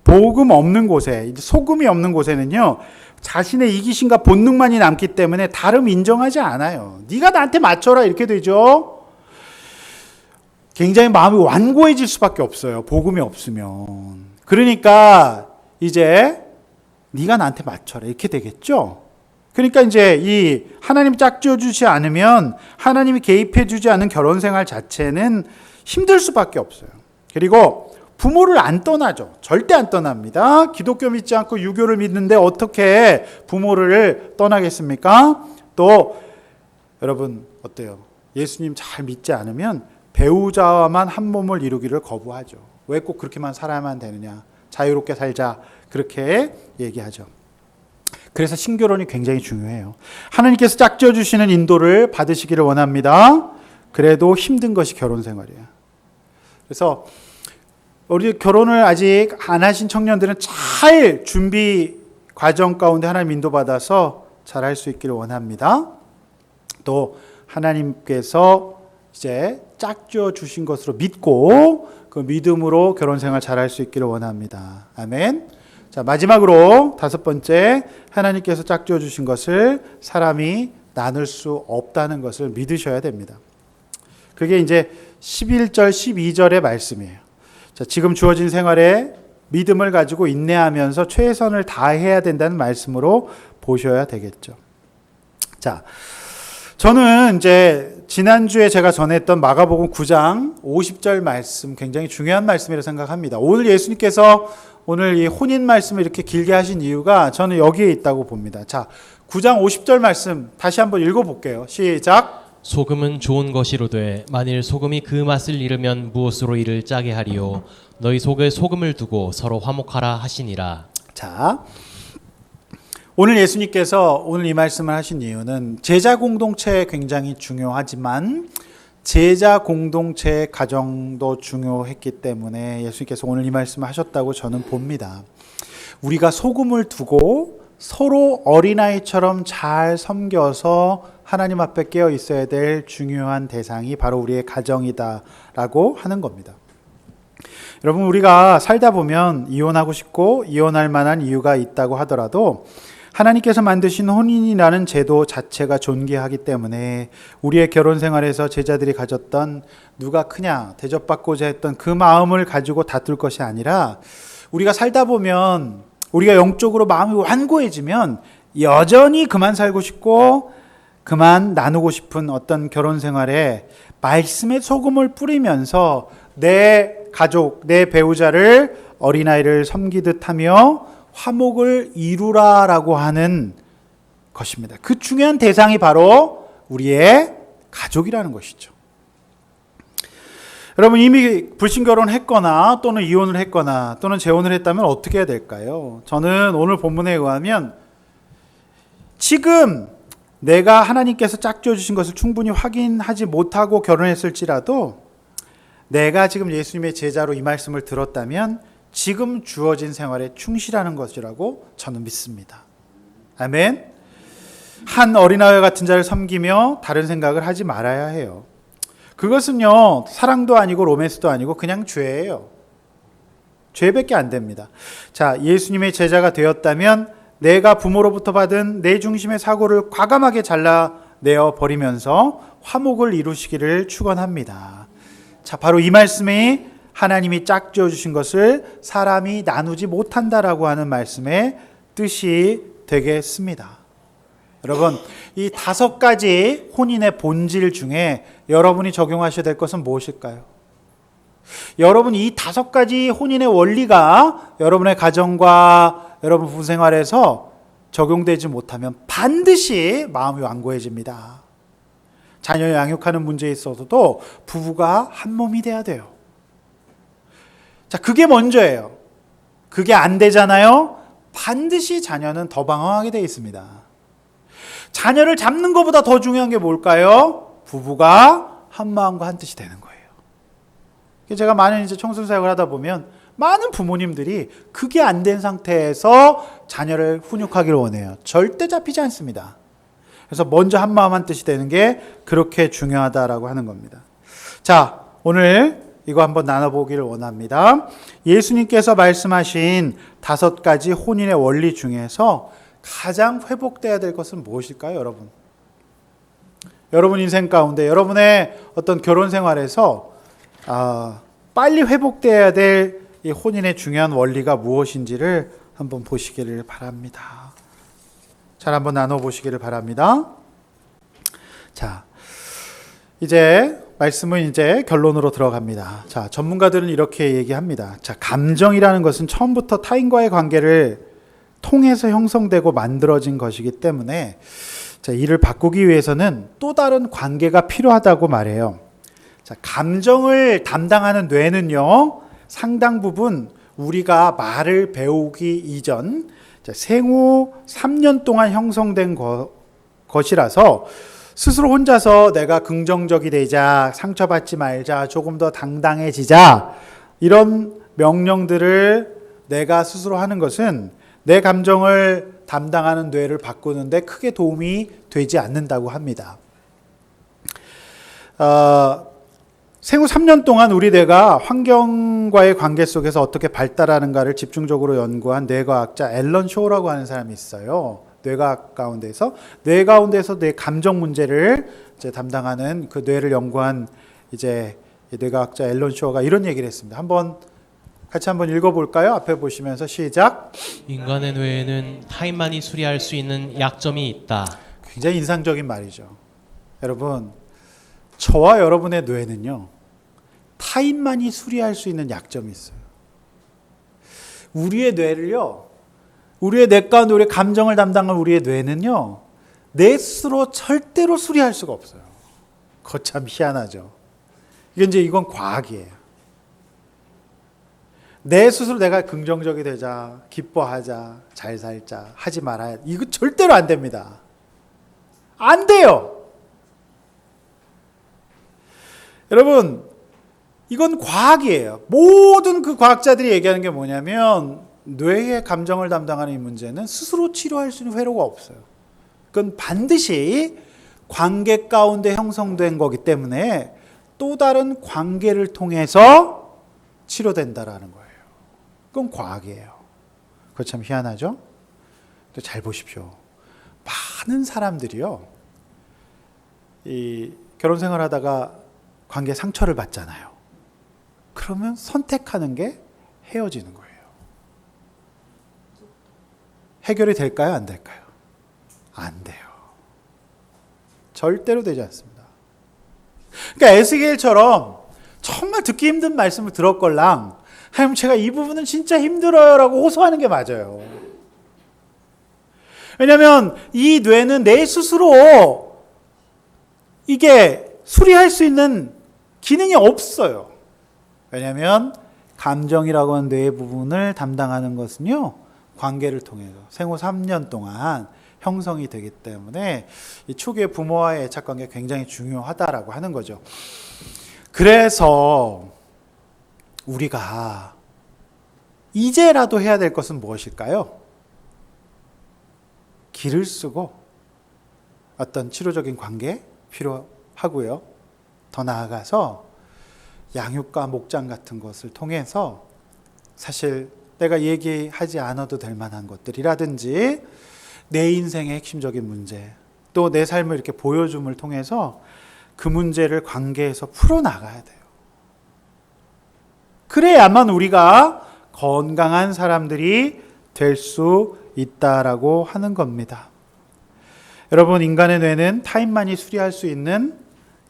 복음 없는 곳에, 소금이 없는 곳에는요, 자신의 이기심과 본능만이 남기 때문에 다름 인정하지 않아요. 네가 나한테 맞춰라 이렇게 되죠. 굉장히 마음이 완고해질 수밖에 없어요. 복음이 없으면. 그러니까 이제 네가 나한테 맞춰라 이렇게 되겠죠. 그러니까 이제 이 하나님이 짝지어 주지 않으면, 하나님이 개입해 주지 않은 결혼 생활 자체는 힘들 수밖에 없어요. 그리고 부모를 안 떠나죠. 절대 안 떠납니다. 기독교 믿지 않고 유교를 믿는데 어떻게 부모를 떠나겠습니까? 또 여러분 어때요? 예수님 잘 믿지 않으면 배우자와만 한 몸을 이루기를 거부하죠. 왜 꼭 그렇게만 살아야만 되느냐? 자유롭게 살자. 그렇게 얘기하죠. 그래서 신결혼이 굉장히 중요해요. 하나님께서 짝지어 주시는 인도를 받으시기를 원합니다. 그래도 힘든 것이 결혼 생활이에요. 그래서 우리 결혼을 아직 안 하신 청년들은 잘 준비 과정 가운데 하나님 인도받아서 잘 할 수 있기를 원합니다. 또 하나님께서 이제 짝지어 주신 것으로 믿고 그 믿음으로 결혼 생활 잘 할 수 있기를 원합니다. 아멘. 자, 마지막으로 다섯 번째, 하나님께서 짝지어 주신 것을 사람이 나눌 수 없다는 것을 믿으셔야 됩니다. 그게 이제 11절, 12절의 말씀이에요. 자, 지금 주어진 생활에 믿음을 가지고 인내하면서 최선을 다해야 된다는 말씀으로 보셔야 되겠죠. 자, 저는 이제 지난주에 제가 전했던 마가복음 9장 50절 말씀 굉장히 중요한 말씀이라고 생각합니다. 오늘 예수님께서 오늘 이 혼인 말씀을 이렇게 길게 하신 이유가 저는 여기에 있다고 봅니다. 자, 9장 50절 말씀 다시 한번 읽어볼게요. 시작. 소금은 좋은 것이로되 만일 소금이 그 맛을 잃으면 무엇으로 이를 짜게 하리요? 너희 속에 소금을 두고 서로 화목하라 하시니라. 자, 오늘 예수님께서 오늘 이 말씀을 하신 이유는 제자 공동체 굉장히 중요하지만 제자 공동체의 가정도 중요했기 때문에 예수님께서 오늘 이 말씀을 하셨다고 저는 봅니다. 우리가 소금을 두고 서로 어린아이처럼 잘 섬겨서 하나님 앞에 깨어 있어야 될 중요한 대상이 바로 우리의 가정이다라고 하는 겁니다. 여러분, 우리가 살다 보면 이혼하고 싶고 이혼할 만한 이유가 있다고 하더라도 하나님께서 만드신 혼인이라는 제도 자체가 존귀하기 때문에 우리의 결혼 생활에서 제자들이 가졌던 누가 크냐 대접받고자 했던 그 마음을 가지고 다툴 것이 아니라, 우리가 살다 보면 우리가 영적으로 마음이 완고해지면 여전히 그만 살고 싶고 그만 나누고 싶은 어떤 결혼 생활에 말씀의 소금을 뿌리면서 내 가족, 내 배우자를 어린아이를 섬기듯 하며 화목을 이루라라고 하는 것입니다. 그 중요한 대상이 바로 우리의 가족이라는 것이죠. 여러분, 이미 불신결혼했거나 또는 이혼을 했거나 또는 재혼을 했다면 어떻게 해야 될까요? 저는 오늘 본문에 의하면 지금 내가 하나님께서 짝지어 주신 것을 충분히 확인하지 못하고 결혼했을지라도 내가 지금 예수님의 제자로 이 말씀을 들었다면 지금 주어진 생활에 충실하는 것이라고 저는 믿습니다. 아멘. 한 어린아이 같은 자를 섬기며 다른 생각을 하지 말아야 해요. 그것은요, 사랑도 아니고 로맨스도 아니고 그냥 죄예요. 죄밖에 안 됩니다. 자, 예수님의 제자가 되었다면 내가 부모로부터 받은 내 중심의 사고를 과감하게 잘라내어 버리면서 화목을 이루시기를 축원합니다. 자, 바로 이 말씀이 하나님이 짝지어 주신 것을 사람이 나누지 못한다라고 하는 말씀의 뜻이 되겠습니다. 여러분, 이 5가지 혼인의 본질 중에 여러분이 적용하셔야 될 것은 무엇일까요? 여러분, 이 5가지 혼인의 원리가 여러분의 가정과 여러분 부부 생활에서 적용되지 못하면 반드시 마음이 완고해집니다. 자녀 양육하는 문제에 있어서도 부부가 한 몸이 돼야 돼요. 자, 그게 먼저예요. 그게 안 되잖아요. 반드시 자녀는 더 방황하게 되어 있습니다. 자녀를 잡는 것보다 더 중요한 게 뭘까요? 부부가 한 마음과 한 뜻이 되는 거예요. 제가 많은 이제 청소년 사역을 하다 보면 많은 부모님들이 그게 안 된 상태에서 자녀를 훈육하기를 원해요. 절대 잡히지 않습니다. 그래서 먼저 한 마음 한 뜻이 되는 게 그렇게 중요하다라고 하는 겁니다. 자, 오늘 이거 한번 나눠보기를 원합니다. 예수님께서 말씀하신 5가지 혼인의 원리 중에서 가장 회복돼야 될 것은 무엇일까요, 여러분? 여러분 인생 가운데 여러분의 어떤 결혼 생활에서 빨리 회복돼야 될 이 혼인의 중요한 원리가 무엇인지를 한번 보시기를 바랍니다. 잘 한번 나눠보시기를 바랍니다. 자, 이제 말씀은 이제 결론으로 들어갑니다. 자, 전문가들은 이렇게 얘기합니다. 자, 감정이라는 것은 처음부터 타인과의 관계를 통해서 형성되고 만들어진 것이기 때문에 자, 이를 바꾸기 위해서는 또 다른 관계가 필요하다고 말해요. 자, 감정을 담당하는 뇌는요, 상당 부분 우리가 말을 배우기 이전 생후 3년 동안 형성된 것이라서 스스로 혼자서 내가 긍정적이 되자, 상처받지 말자, 조금 더 당당해지자 이런 명령들을 내가 스스로 하는 것은 내 감정을 담당하는 뇌를 바꾸는데 크게 도움이 되지 않는다고 합니다. 생후 3년 동안 우리 뇌가 환경과의 관계 속에서 어떻게 발달하는가를 집중적으로 연구한 뇌과학자 앨런 쇼라고 하는 사람이 있어요. 뇌과학 가운데서 뇌 감정 문제를 이제 담당하는 그 뇌를 연구한 이제 뇌과학자 앨런 쇼가 이런 얘기를 했습니다. 같이 한번 읽어볼까요? 앞에 보시면서 시작. 인간의 뇌에는 타인만이 수리할 수 있는 약점이 있다. 굉장히 인상적인 말이죠. 여러분, 저와 여러분의 뇌는요, 타인만이 수리할 수 있는 약점이 있어요. 우리의 뇌를요, 우리의 뇌 가운데 우리의 감정을 담당한 우리의 뇌는요, 내 스스로 절대로 수리할 수가 없어요. 그거 참 희한하죠. 이건 과학이에요. 내 스스로 내가 긍정적이 되자, 기뻐하자, 잘 살자, 하지 말아야, 이거 절대로 안 됩니다. 안 돼요. 여러분, 이건 과학이에요. 모든 그 과학자들이 얘기하는 게 뭐냐면 뇌의 감정을 담당하는 이 문제는 스스로 치료할 수 있는 회로가 없어요. 그건 반드시 관계 가운데 형성된 거기 때문에 또 다른 관계를 통해서 치료된다라는 거예요. 그건 과학이에요. 그거 참 희한하죠? 또 잘 보십시오. 많은 사람들이요, 이 결혼 생활하다가 관계 상처를 받잖아요. 그러면 선택하는 게 헤어지는 거예요. 해결이 될까요? 안 될까요? 안 돼요. 절대로 되지 않습니다. 그러니까 에스겔처럼 정말 듣기 힘든 말씀을 들었걸랑 하나님, 제가 이 부분은 진짜 힘들어요 라고 호소하는 게 맞아요. 왜냐하면 이 뇌는 내 스스로 이게 수리할 수 있는 기능이 없어요. 왜냐하면 감정이라고 하는 뇌의 부분을 담당하는 것은요, 관계를 통해서 생후 3년 동안 형성이 되기 때문에 이 초기의 부모와의 애착 관계가 굉장히 중요하다라고 하는 거죠. 그래서 우리가 이제라도 해야 될 것은 무엇일까요? 기를 쓰고 어떤 치료적인 관계 필요하고요. 더 나아가서 양육과 목장 같은 것을 통해서 사실 내가 얘기하지 않아도 될 만한 것들이라든지 내 인생의 핵심적인 문제, 또 내 삶을 이렇게 보여줌을 통해서 그 문제를 관계에서 풀어나가야 돼요. 그래야만 우리가 건강한 사람들이 될 수 있다라고 하는 겁니다. 여러분, 인간의 뇌는 타인만이 수리할 수 있는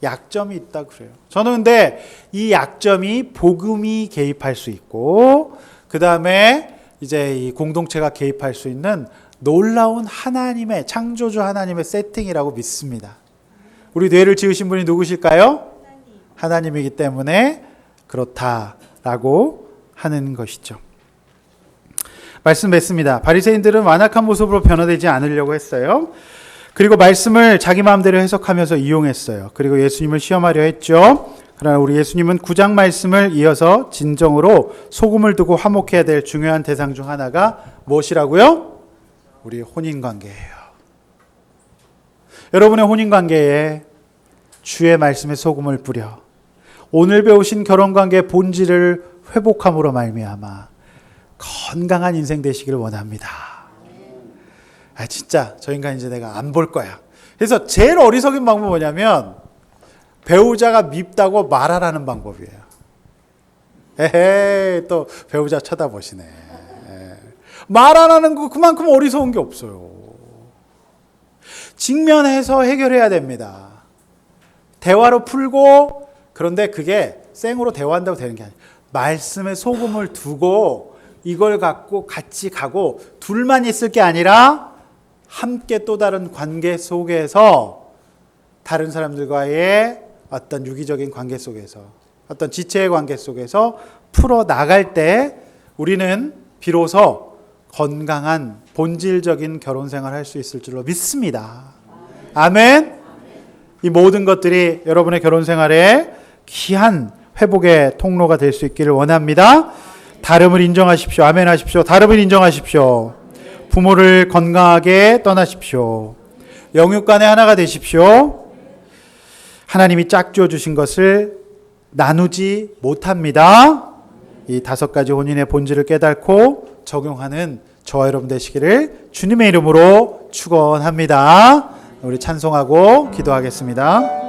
약점이 있다 그래요. 저는 근데 이 약점이 복음이 개입할 수 있고, 그 다음에 이제 이 공동체가 개입할 수 있는 놀라운 하나님의, 창조주 하나님의 세팅이라고 믿습니다. 우리 뇌를 지으신 분이 누구실까요? 하나님이기 때문에 그렇다라고 하는 것이죠. 말씀 맺습니다. 바리새인들은 완악한 모습으로 변화되지 않으려고 했어요. 그리고 말씀을 자기 마음대로 해석하면서 이용했어요. 그리고 예수님을 시험하려 했죠. 그러나 우리 예수님은 9장 말씀을 이어서 진정으로 소금을 두고 화목해야 될 중요한 대상 중 하나가 무엇이라고요? 우리 혼인관계예요. 여러분의 혼인관계에 주의 말씀에 소금을 뿌려 오늘 배우신 결혼관계의 본질을 회복함으로 말미암아 건강한 인생 되시기를 원합니다. 진짜 저 인간 이제 내가 안 볼 거야. 그래서 제일 어리석은 방법은 뭐냐면 배우자가 밉다고 말하라는 방법이에요. 에헤이, 또 배우자 쳐다보시네. 말 안 하는 거 그만큼 어리석은 게 없어요. 직면해서 해결해야 됩니다. 대화로 풀고, 그런데 그게 생으로 대화한다고 되는 게 아니에요. 말씀에 소금을 두고 이걸 갖고 같이 가고 둘만 있을 게 아니라 함께 또 다른 관계 속에서 다른 사람들과의 어떤 유기적인 관계 속에서 어떤 지체의 관계 속에서 풀어 나갈 때 우리는 비로소 건강한 본질적인 결혼 생활을 할 수 있을 줄로 믿습니다. 아멘. 이 모든 것들이 여러분의 결혼 생활에 귀한 회복의 통로가 될 수 있기를 원합니다. 다름을 인정하십시오. 아멘 하십시오. 다름을 인정하십시오. 부모를 건강하게 떠나십시오. 영육간에 하나가 되십시오. 하나님이 짝지어 주신 것을 나누지 못합니다. 이 5가지 혼인의 본질을 깨닫고 적용하는 저와 여러분 되시기를 주님의 이름으로 축원합니다. 우리 찬송하고 기도하겠습니다.